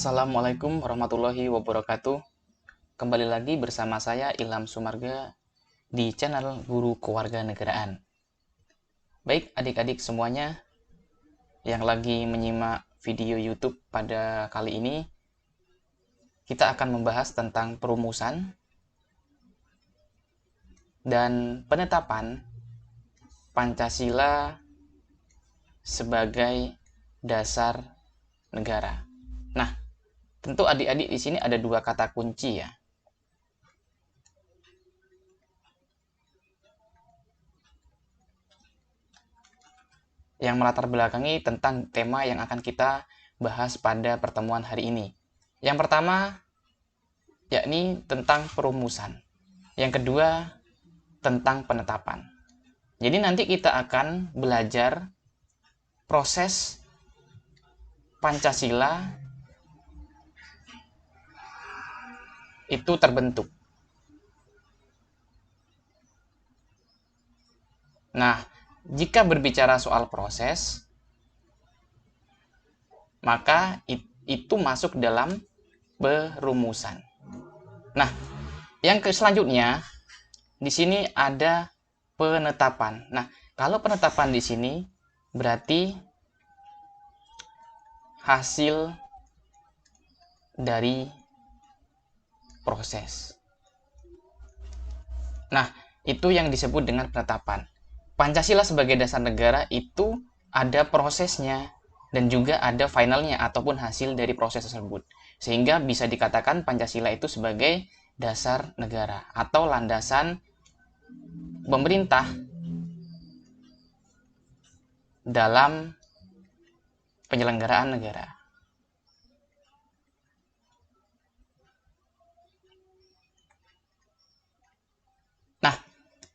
Assalamualaikum warahmatullahi wabarakatuh. Kembali lagi bersama saya Ilham Sumarga di channel Guru Kewarganegaraan. Baik adik-adik semuanya yang lagi menyimak video YouTube pada kali ini, kita akan membahas tentang perumusan dan penetapan Pancasila sebagai dasar negara. Nah, tentu adik-adik di sini ada dua kata kunci ya. Yang melatar belakangi tentang tema yang akan kita bahas pada pertemuan hari ini. Yang pertama, yakni tentang perumusan. Yang kedua, tentang penetapan. Jadi nanti kita akan belajar proses Pancasila itu terbentuk. Nah, jika berbicara soal proses, maka itu masuk dalam perumusan. Nah, yang selanjutnya di sini ada penetapan. Nah, kalau penetapan di sini berarti hasil dari proses. Nah, itu yang disebut dengan penetapan. Pancasila sebagai dasar negara itu ada prosesnya dan juga ada finalnya ataupun hasil dari proses tersebut. Sehingga bisa dikatakan Pancasila itu sebagai dasar negara atau landasan pemerintah dalam penyelenggaraan negara. Nah,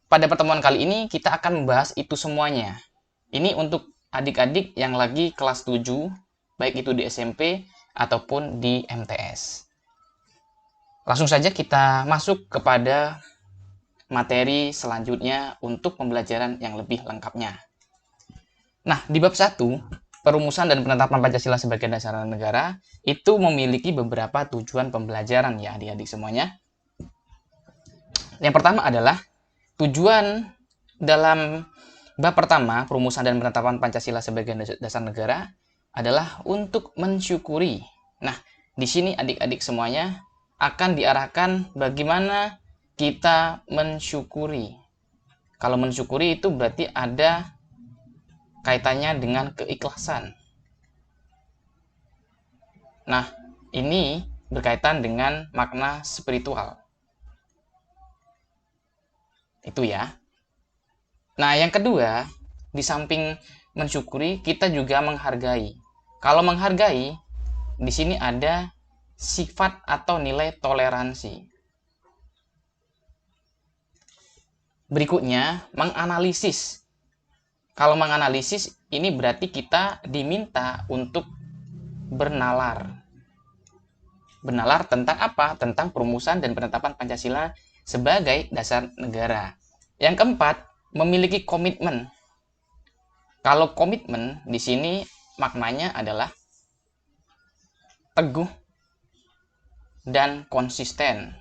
pada pertemuan kali ini kita akan membahas itu semuanya. Ini untuk adik-adik yang lagi kelas 7, baik itu di SMP ataupun di MTS. Langsung saja kita masuk kepada materi selanjutnya untuk pembelajaran yang lebih lengkapnya. Nah, di bab 1, perumusan dan penetapan Pancasila sebagai dasar negara, itu memiliki beberapa tujuan pembelajaran ya adik-adik semuanya. Yang pertama adalah tujuan dalam bab pertama, perumusan dan penetapan Pancasila sebagai dasar negara, adalah untuk mensyukuri. Nah, di sini adik-adik semuanya akan diarahkan bagaimana kita mensyukuri. Kalau mensyukuri itu berarti ada kaitannya dengan keikhlasan. Nah, ini berkaitan dengan makna spiritual. Itu ya. Nah, yang kedua, di samping mensyukuri, kita juga menghargai. Kalau menghargai, di sini ada sifat atau nilai toleransi. Berikutnya, menganalisis. Kalau menganalisis, ini berarti kita diminta untuk bernalar. Bernalar tentang apa? Tentang perumusan dan penetapan Pancasila sebagai dasar negara. Yang keempat, memiliki komitmen. Kalau komitmen di sini maknanya adalah teguh dan konsisten.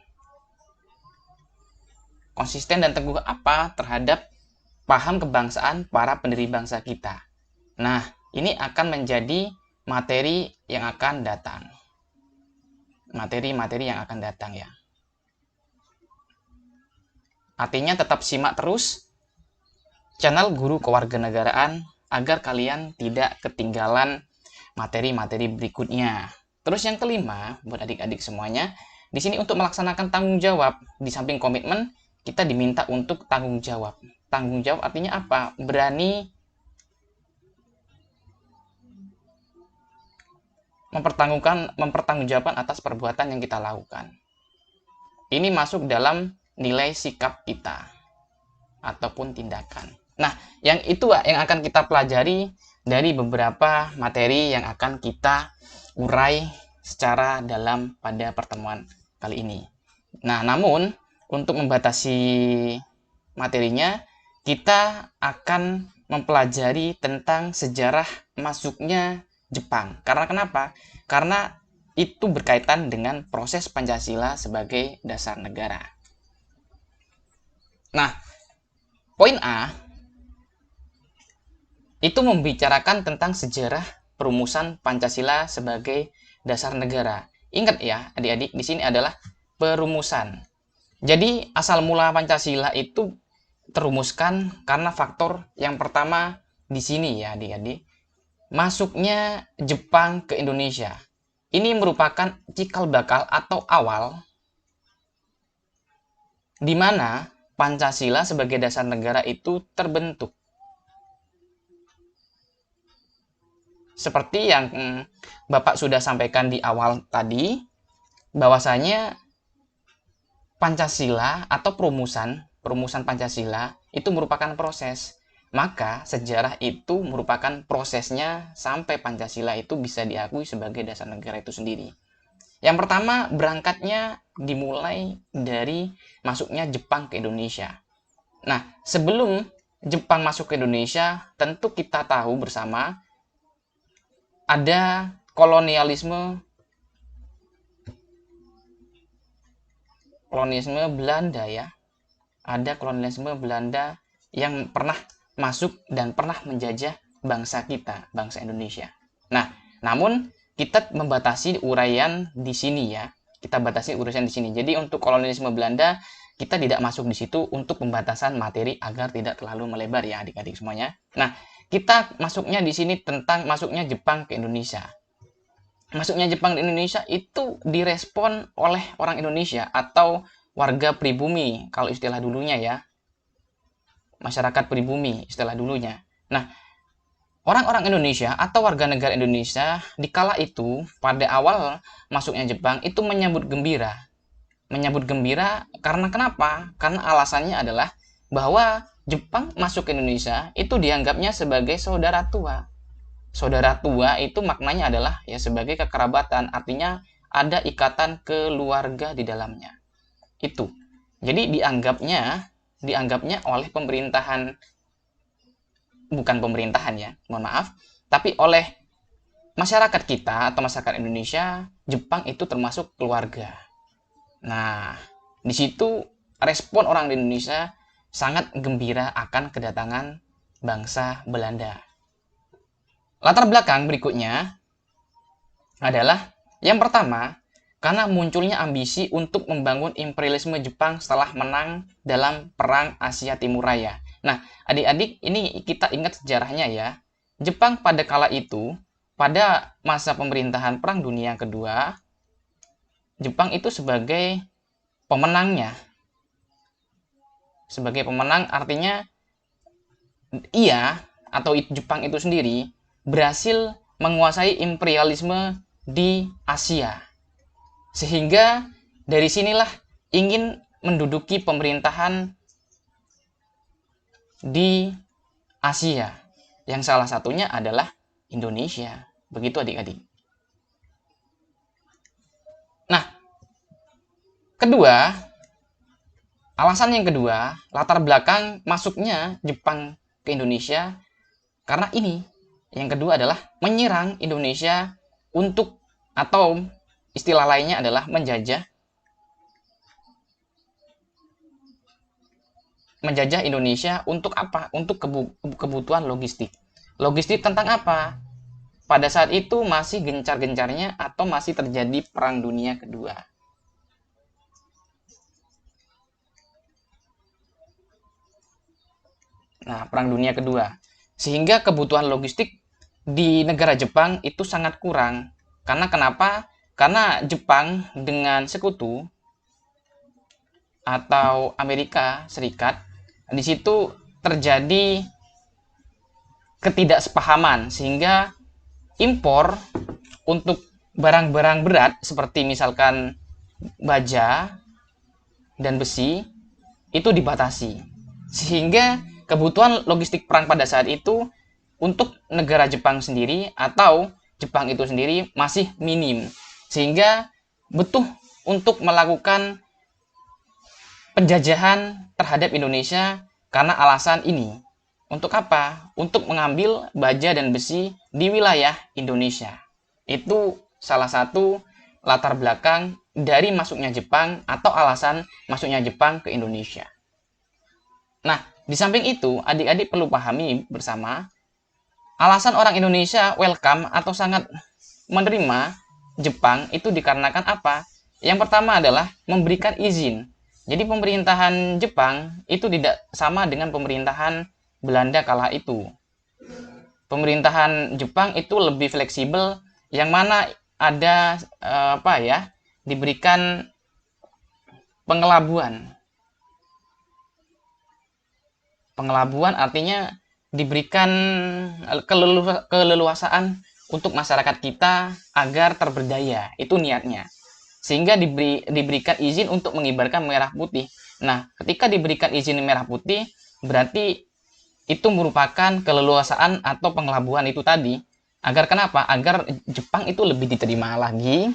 Konsisten dan teguh apa? Terhadap paham kebangsaan para pendiri bangsa kita. Nah, ini akan menjadi materi yang akan datang. Materi-materi yang akan datang ya. Artinya tetap simak terus channel Guru Kewarganegaraan agar kalian tidak ketinggalan materi-materi berikutnya. Terus yang kelima, buat adik-adik semuanya, di sini untuk melaksanakan tanggung jawab. Di samping komitmen, kita diminta untuk tanggung jawab. Tanggung jawab artinya apa? Berani mempertanggungjawabkan atas perbuatan yang kita lakukan. Ini masuk dalam nilai sikap kita ataupun tindakan. Nah, yang itu yang akan kita pelajari dari beberapa materi yang akan kita urai secara dalam pada pertemuan kali ini. Nah, namun untuk membatasi materinya, kita akan mempelajari tentang sejarah masuknya Jepang. Karena kenapa? Karena itu berkaitan dengan proses Pancasila sebagai dasar negara. Nah, poin A itu membicarakan tentang sejarah perumusan Pancasila sebagai dasar negara. Ingat ya, adik-adik, di sini adalah perumusan. Jadi, asal mula Pancasila itu terumuskan karena faktor yang pertama di sini ya, adik-adik. Masuknya Jepang ke Indonesia. Ini merupakan cikal bakal atau awal di mana Pancasila sebagai dasar negara itu terbentuk. Seperti yang Bapak sudah sampaikan di awal tadi, bahwasanya Pancasila atau perumusan Pancasila itu merupakan proses. Maka sejarah itu merupakan prosesnya sampai Pancasila itu bisa diakui sebagai dasar negara itu sendiri. Yang pertama, berangkatnya dimulai dari masuknya Jepang ke Indonesia. Nah, sebelum Jepang masuk ke Indonesia, tentu kita tahu bersama ada kolonialisme Belanda ya. Ada kolonialisme Belanda yang pernah masuk dan pernah menjajah bangsa kita, bangsa Indonesia. Nah, namun kita membatasi uraian di sini ya. Kita batasi urusan di sini. Jadi untuk kolonialisme Belanda, kita tidak masuk di situ untuk pembatasan materi agar tidak terlalu melebar ya adik-adik semuanya. Nah, kita masuknya di sini tentang masuknya Jepang ke Indonesia. Masuknya Jepang ke Indonesia itu direspon oleh orang Indonesia atau warga pribumi kalau istilah dulunya ya. Masyarakat pribumi istilah dulunya. Nah, orang-orang Indonesia atau warga negara Indonesia di kala itu pada awal masuknya Jepang itu menyambut gembira. Menyambut gembira karena kenapa? Karena alasannya adalah bahwa Jepang masuk ke Indonesia itu dianggapnya sebagai saudara tua. Saudara tua itu maknanya adalah ya sebagai kekerabatan, artinya ada ikatan keluarga di dalamnya. Itu. Jadi dianggapnya oleh pemerintahan, bukan pemerintahan ya, mohon maaf, tapi oleh masyarakat kita atau masyarakat Indonesia, Jepang itu termasuk keluarga. Nah, di situ respon orang di Indonesia sangat gembira akan kedatangan bangsa Belanda. Latar belakang berikutnya adalah yang pertama, karena munculnya ambisi untuk membangun imperialisme Jepang setelah menang dalam Perang Asia Timur Raya. Nah, adik-adik, ini kita ingat sejarahnya ya. Jepang pada kala itu, pada masa pemerintahan Perang Dunia Kedua, Jepang itu sebagai pemenangnya. Sebagai pemenang artinya ia atau Jepang itu sendiri berhasil menguasai imperialisme di Asia. Sehingga dari sinilah ingin menduduki pemerintahan di Asia. Yang salah satunya adalah Indonesia. Begitu adik-adik. Nah, alasan yang kedua, latar belakang masuknya Jepang ke Indonesia karena ini. Yang kedua adalah menyerang Indonesia untuk, atau istilah lainnya adalah menjajah Indonesia untuk apa? Untuk kebutuhan logistik. Logistik tentang apa? Pada saat itu masih gencar-gencarnya atau masih terjadi Perang Dunia Kedua. Nah, Perang Dunia Kedua. Sehingga kebutuhan logistik di negara Jepang itu sangat kurang. Karena kenapa? Karena Jepang dengan sekutu atau Amerika Serikat, di situ terjadi ketidaksepahaman sehingga impor untuk barang-barang berat seperti misalkan baja dan besi itu dibatasi. Sehingga kebutuhan logistik perang pada saat itu untuk negara Jepang sendiri atau Jepang itu sendiri masih minim. Sehingga butuh untuk melakukan penjajahan terhadap Indonesia karena alasan ini. Untuk apa? Untuk mengambil baja dan besi di wilayah Indonesia. Itu salah satu latar belakang dari masuknya Jepang atau alasan masuknya Jepang ke Indonesia. Nah, di samping itu, adik-adik perlu pahami bersama, alasan orang Indonesia welcome atau sangat menerima Jepang itu dikarenakan apa? Yang pertama adalah memberikan izin. Jadi pemerintahan Jepang itu tidak sama dengan pemerintahan Belanda kala itu. Pemerintahan Jepang itu lebih fleksibel, yang mana ada diberikan pengelabuan. Pengelabuan artinya diberikan keleluasaan untuk masyarakat kita agar terberdaya. Itu niatnya. Sehingga diberikan izin untuk mengibarkan merah putih. Nah, ketika diberikan izin merah putih, berarti itu merupakan keleluasaan atau pengelabuan itu tadi. Agar kenapa? Agar Jepang itu lebih diterima lagi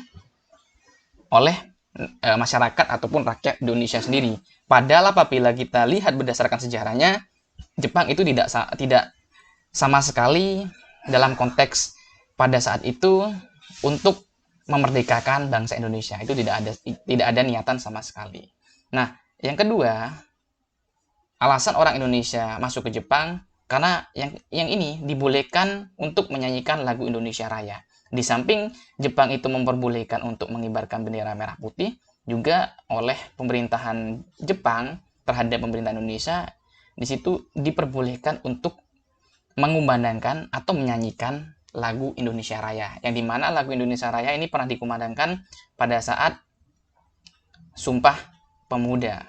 oleh masyarakat ataupun rakyat Indonesia sendiri. Padahal apabila kita lihat berdasarkan sejarahnya, Jepang itu tidak sama sekali dalam konteks pada saat itu untuk memerdekakan bangsa Indonesia. Itu tidak ada niatan sama sekali. Nah, yang kedua, alasan orang Indonesia masuk ke Jepang karena yang ini dibolehkan untuk menyanyikan lagu Indonesia Raya. Di samping Jepang itu memperbolehkan untuk mengibarkan bendera merah putih, juga oleh pemerintahan Jepang terhadap pemerintah Indonesia, di situ diperbolehkan untuk mengumandangkan atau menyanyikan lagu Indonesia Raya. Yang dimana lagu Indonesia Raya ini pernah dikumandangkan pada saat Sumpah Pemuda.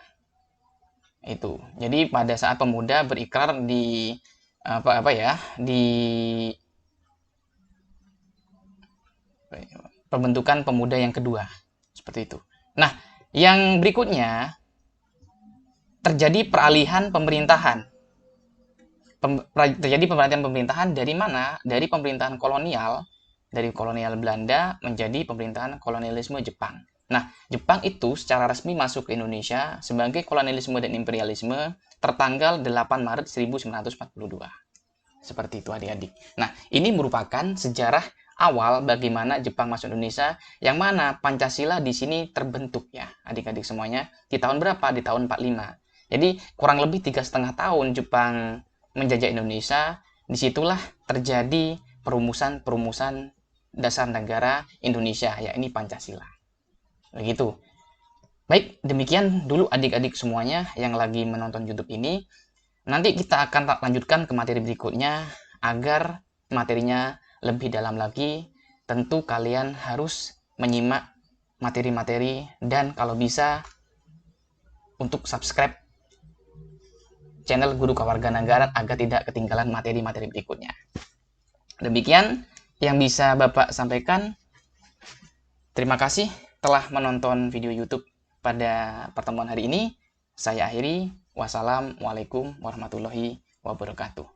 Itu. Jadi pada saat pemuda berikrar di di pembentukan pemuda yang kedua. Seperti itu. Nah, yang berikutnya terjadi peralihan pemerintahan. Terjadi peralihan pemerintahan dari mana? Dari pemerintahan kolonial, dari kolonial Belanda menjadi pemerintahan kolonialisme Jepang. Nah, Jepang itu secara resmi masuk ke Indonesia sebagai kolonialisme dan imperialisme tertanggal 8 Maret 1942. Seperti itu adik-adik. Nah, ini merupakan sejarah awal bagaimana Jepang masuk Indonesia, yang mana Pancasila di sini terbentuk ya adik-adik semuanya. Di tahun berapa? Di tahun 45. Jadi kurang lebih 3,5 tahun Jepang menjajah Indonesia. Disitulah terjadi perumusan dasar negara Indonesia, yakni Pancasila. Begitu. Baik, demikian dulu adik-adik semuanya yang lagi menonton YouTube ini. Nanti kita akan lanjutkan ke materi berikutnya. Agar materinya lebih dalam lagi, tentu kalian harus menyimak materi-materi dan kalau bisa untuk subscribe channel Guru Kewarganegaraan agar tidak ketinggalan materi-materi berikutnya. Demikian yang bisa Bapak sampaikan. Terima kasih telah menonton video YouTube pada pertemuan hari ini. Saya akhiri. Wassalamualaikum warahmatullahi wabarakatuh.